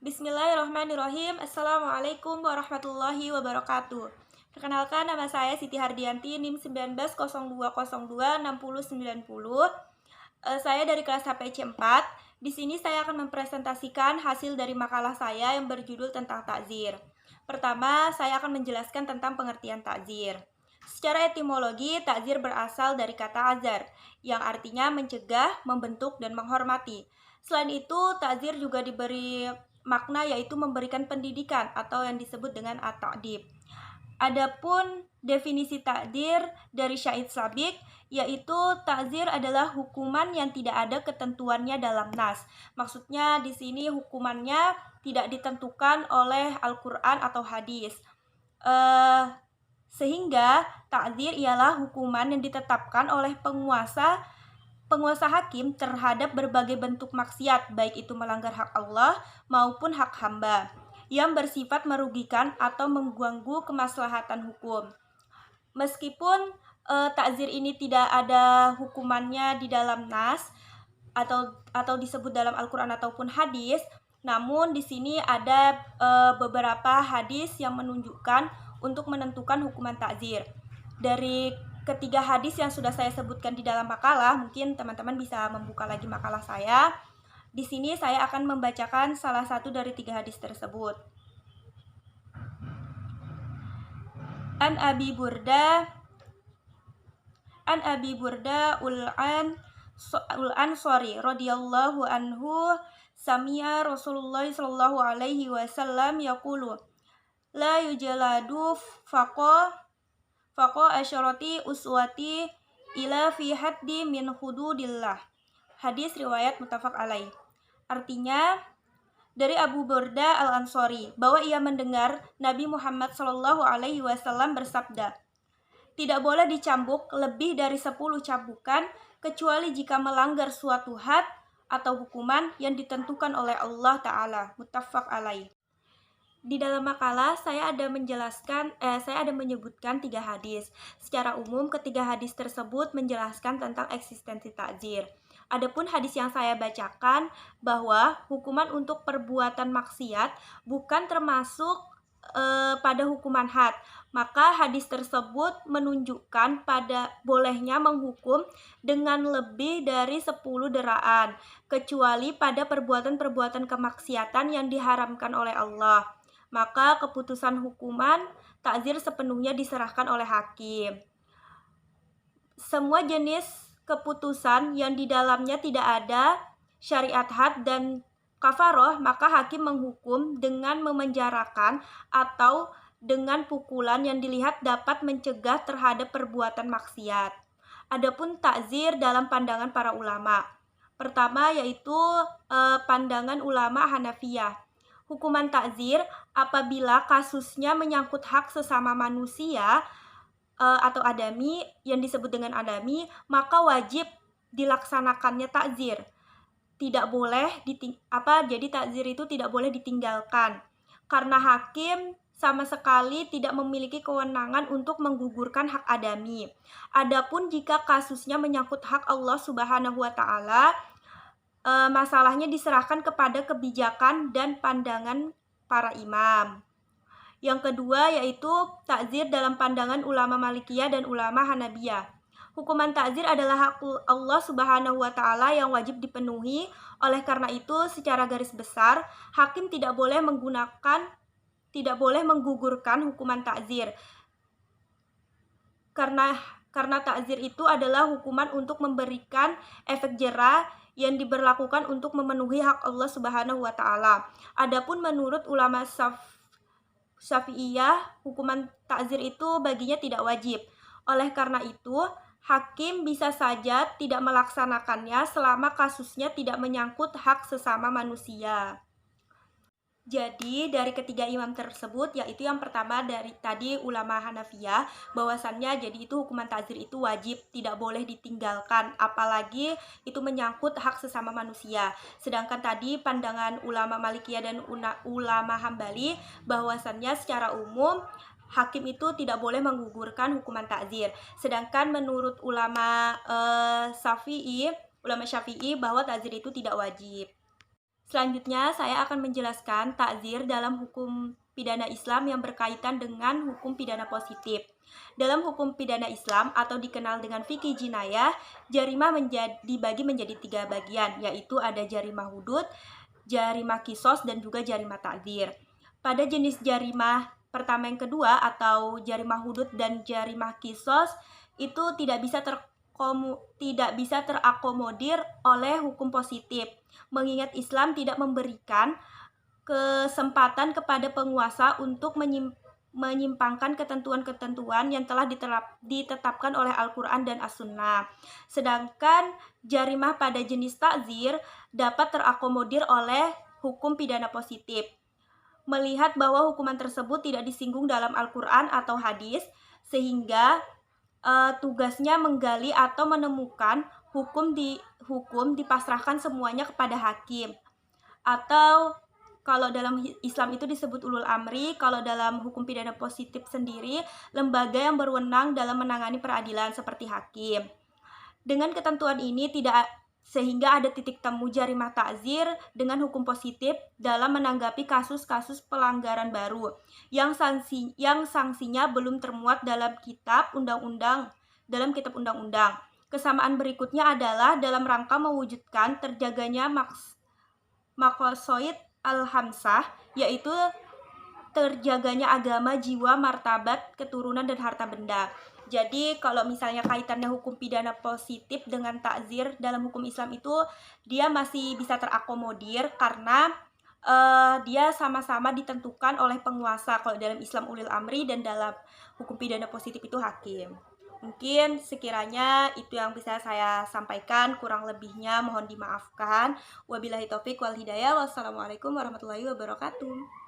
Bismillahirrahmanirrahim. Assalamualaikum warahmatullahi wabarakatuh. Perkenalkan, nama saya Siti Hardianti, NIM 1902026090. Saya dari kelas HPC 4. Di sini saya akan mempresentasikan hasil dari makalah saya yang berjudul tentang takzir. Pertama, saya akan menjelaskan tentang pengertian takzir. Secara etimologi, takzir berasal dari kata azar, yang artinya mencegah, membentuk, dan menghormati. Selain itu, takzir juga diberi makna yaitu memberikan pendidikan atau yang disebut dengan at-ta'dib. Adapun definisi takdir dari Syahid Sabiq, yaitu takzir adalah hukuman yang tidak ada ketentuannya dalam nas. Maksudnya di sini hukumannya tidak ditentukan oleh Al-Quran atau hadis. Sehingga takzir ialah hukuman yang ditetapkan oleh penguasa hakim terhadap berbagai bentuk maksiat, baik itu melanggar hak Allah maupun hak hamba, yang bersifat merugikan atau mengganggu kemaslahatan hukum. Meskipun takzir ini tidak ada hukumannya di dalam nas atau disebut dalam Al-Quran ataupun hadis, namun di sini ada beberapa hadis yang menunjukkan untuk menentukan hukuman takzir. Dari ketiga hadis yang sudah saya sebutkan di dalam makalah, mungkin teman-teman bisa membuka lagi makalah saya. Di sini saya akan membacakan salah satu dari 3 hadis tersebut. An Abi Burda ul-Ansari radhiyallahu anhu sami'a Rasulullah sallallahu alaihi wasallam yaqulu la yujaladu faqa asyarati uswati ila fi haddi min hududillah. Hadis riwayat muttafaq alaih. Artinya dari Abu Burda al-Ansari bahwa ia mendengar Nabi Muhammad sallallahu alaihi wasallam bersabda, tidak boleh dicambuk lebih dari 10 cambukan kecuali jika melanggar suatu had atau hukuman yang ditentukan oleh Allah Ta'ala. Muttafaq alaih. Di dalam makalah saya ada menyebutkan 3 hadis. Secara umum ketiga hadis tersebut menjelaskan tentang eksistensi takzir. Adapun hadis yang saya bacakan bahwa hukuman untuk perbuatan maksiat bukan termasuk pada hukuman had. Maka hadis tersebut menunjukkan pada bolehnya menghukum dengan lebih dari 10 deraan, kecuali pada perbuatan-perbuatan kemaksiatan yang diharamkan oleh Allah. Maka keputusan hukuman takzir sepenuhnya diserahkan oleh hakim. Semua jenis keputusan yang di dalamnya tidak ada syariat had dan kafaroh, maka hakim menghukum dengan memenjarakan atau dengan pukulan yang dilihat dapat mencegah terhadap perbuatan maksiat. Adapun takzir dalam pandangan para ulama. Pertama yaitu pandangan ulama Hanafiyah. Hukuman takzir apabila kasusnya menyangkut hak sesama manusia atau adami, yang disebut dengan adami, maka wajib dilaksanakannya takzir. Tidak boleh jadi takzir itu tidak boleh ditinggalkan. Karena hakim sama sekali tidak memiliki kewenangan untuk menggugurkan hak adami. Adapun jika kasusnya menyangkut hak Allah Subhanahu wa Ta'ala, masalahnya diserahkan kepada kebijakan dan pandangan para imam. Yang kedua yaitu takzir dalam pandangan ulama Malikiyah dan ulama Hanabiyah. Hukuman takzir adalah hak Allah Subhanahu wa Ta'ala yang wajib dipenuhi. Oleh karena itu, secara garis besar, hakim tidak boleh menggugurkan hukuman takzir. Karena takzir itu adalah hukuman untuk memberikan efek jera yang diberlakukan untuk memenuhi hak Allah Subhanahu wa Ta'ala. Adapun menurut ulama Syafi'iyah, hukuman takzir itu baginya tidak wajib. Oleh karena itu, hakim bisa saja tidak melaksanakannya selama kasusnya tidak menyangkut hak sesama manusia. Jadi dari ketiga imam tersebut, yaitu yang pertama dari tadi ulama Hanafiyah, bahwasannya jadi itu hukuman takzir itu wajib, tidak boleh ditinggalkan, apalagi itu menyangkut hak sesama manusia. Sedangkan tadi pandangan ulama Malikiyah dan ulama Hambali, bahwasannya secara umum hakim itu tidak boleh menggugurkan hukuman takzir. Sedangkan menurut ulama Syafi'i bahwa takzir itu tidak wajib. Selanjutnya, saya akan menjelaskan takzir dalam hukum pidana Islam yang berkaitan dengan hukum pidana positif. Dalam hukum pidana Islam atau dikenal dengan fikih jinayah, jarimah dibagi menjadi 3 bagian, yaitu ada jarimah hudud, jarimah kisos, dan juga jarimah takzir. Pada jenis jarimah pertama yang kedua atau jarimah hudud dan jarimah kisos itu tidak bisa terakomodir oleh hukum positif, mengingat Islam tidak memberikan kesempatan kepada penguasa untuk menyimpangkan ketentuan-ketentuan yang telah ditetapkan oleh Al-Quran dan As-Sunnah. Sedangkan jarimah pada jenis takzir dapat terakomodir oleh hukum pidana positif. Melihat bahwa hukuman tersebut tidak disinggung dalam Al-Quran atau hadis, sehingga tugasnya menggali atau menemukan hukum dipasrahkan semuanya kepada hakim. Atau kalau dalam Islam itu disebut ulul amri, kalau dalam hukum pidana positif sendiri, lembaga yang berwenang dalam menangani peradilan seperti hakim. Dengan ketentuan ini sehingga ada titik temu jarimah takzir dengan hukum positif dalam menanggapi kasus-kasus pelanggaran baru yang sanksinya belum termuat dalam kitab undang-undang. Kesamaan berikutnya adalah dalam rangka mewujudkan terjaganya maqasid al-hamsah, yaitu terjaganya agama, jiwa, martabat, keturunan, dan harta benda. Jadi kalau misalnya kaitannya hukum pidana positif dengan takzir dalam hukum Islam itu dia masih bisa terakomodir karena dia sama-sama ditentukan oleh penguasa. Kalau dalam Islam ulil amri dan dalam hukum pidana positif itu hakim. Mungkin sekiranya itu yang bisa saya sampaikan, kurang lebihnya mohon dimaafkan. Wabillahi taufik wal hidayah. Wassalamualaikum warahmatullahi wabarakatuh.